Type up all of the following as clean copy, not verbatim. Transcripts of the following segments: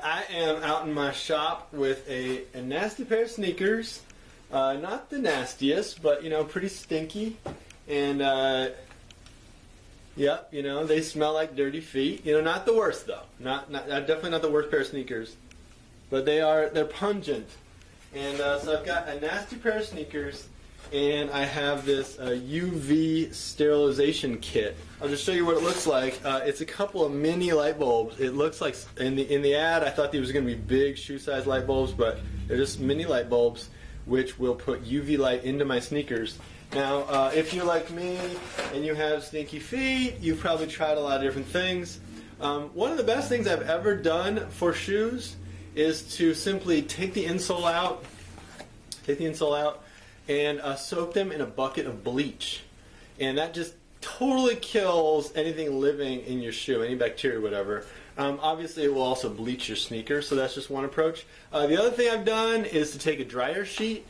I am out in my shop with a nasty pair of sneakers. Not the nastiest, but you know, pretty stinky. And yep, you know, they smell like dirty feet. You know, not the worst though. Definitely not the worst pair of sneakers. But they're pungent. And so I've got a nasty pair of sneakers, and I have this UV sterilization kit. I'll just show you what it looks like. It's a couple of mini light bulbs. It looks like in the ad I thought these was going to be big shoe-sized light bulbs, but they're just mini light bulbs which will put UV light into my sneakers. Now, if you're like me and you have stinky feet, you've probably tried a lot of different things. One of the best things I've ever done for shoes is to simply take the insole out, and soak them in a bucket of bleach. And that just totally kills anything living in your shoe, any bacteria or whatever. Obviously it will also bleach your sneakers, so that's just one approach. The other thing I've done is to take a dryer sheet,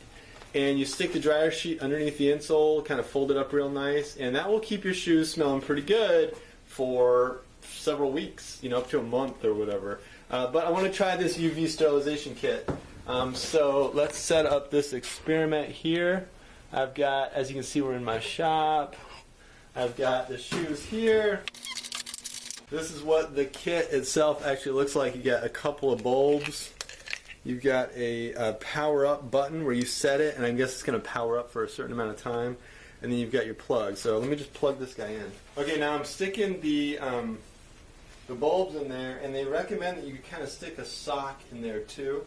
and you stick the dryer sheet underneath the insole, kind of fold it up real nice, and that will keep your shoes smelling pretty good for several weeks, you know, up to a month or whatever. But I want to try this UV sterilization kit. So let's set up this experiment here. I've got, as you can see, we're in my shop. I've got the shoes here. This is what the kit itself actually looks like. You got a couple of bulbs. You've got a power up button where you set it, and I guess it's going to power up for a certain amount of time. And then you've got your plug. So let me just plug this guy in. Okay, now I'm sticking the bulbs in there, and they recommend that you kind of stick a sock in there too,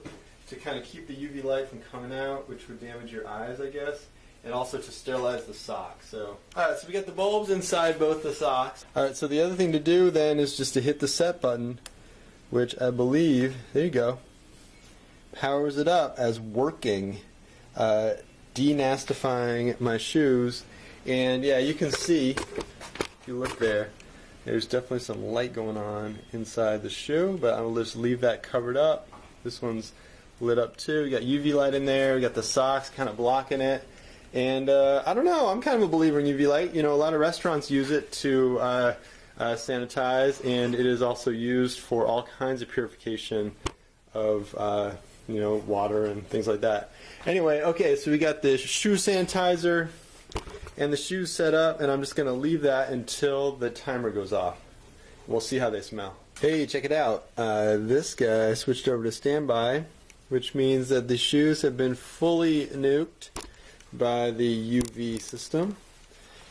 to kind of keep the UV light from coming out, which would damage your eyes, I guess, and also to sterilize the sock. So, alright, so we got the bulbs inside both the socks. Alright, so the other thing to do then is just to hit the set button, which I believe, there you go, powers it up as working, denastifying my shoes. And yeah, you can see, if you look there, there's definitely some light going on inside the shoe, but I'll just leave that covered up. This one's lit up too. We got UV light in there. We got the socks kind of blocking it. And I don't know, I'm kind of a believer in UV light. You know, a lot of restaurants use it to sanitize, and it is also used for all kinds of purification of you know, water and things like that. Anyway, okay, so we got the shoe sanitizer and the shoes set up, and I'm just going to leave that until the timer goes off. We'll see how they smell. Hey, check it out. This guy switched over to standby, which means that the shoes have been fully nuked by the UV system.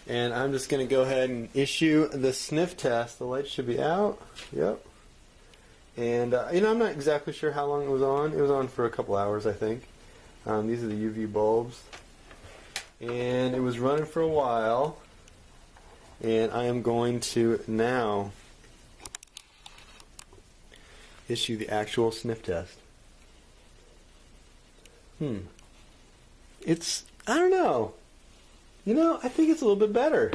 And I'm just going to go ahead and issue the sniff test. The light should be out. Yep. And, you know, I'm not exactly sure how long it was on. It was on for a couple hours, I think. These are the UV bulbs. And it was running for a while. And I am going to now issue the actual sniff test. It's, I don't know. You know, I think it's a little bit better.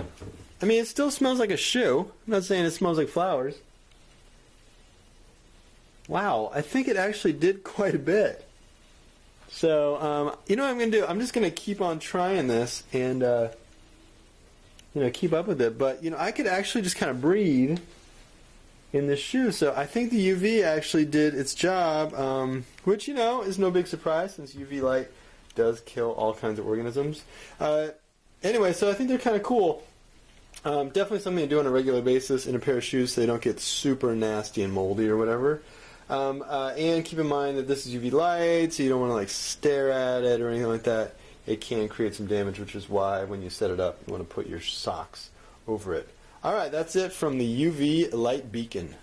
I mean, it still smells like a shoe. I'm not saying it smells like flowers. Wow, I think it actually did quite a bit. So, you know what I'm going to do? I'm just going to keep on trying this and, you know, keep up with it. But, you know, I could actually just kind of breathe in this shoe. So I think the UV actually did its job, which, you know, is no big surprise since UV light does kill all kinds of organisms. Anyway, so I think they're kind of cool. Definitely something to do on a regular basis in a pair of shoes so they don't get super nasty and moldy or whatever. And keep in mind that this is UV light, so you don't want to like stare at it or anything like that. It can create some damage, which is why when you set it up, you want to put your socks over it. Alright, that's it from the UV light beacon.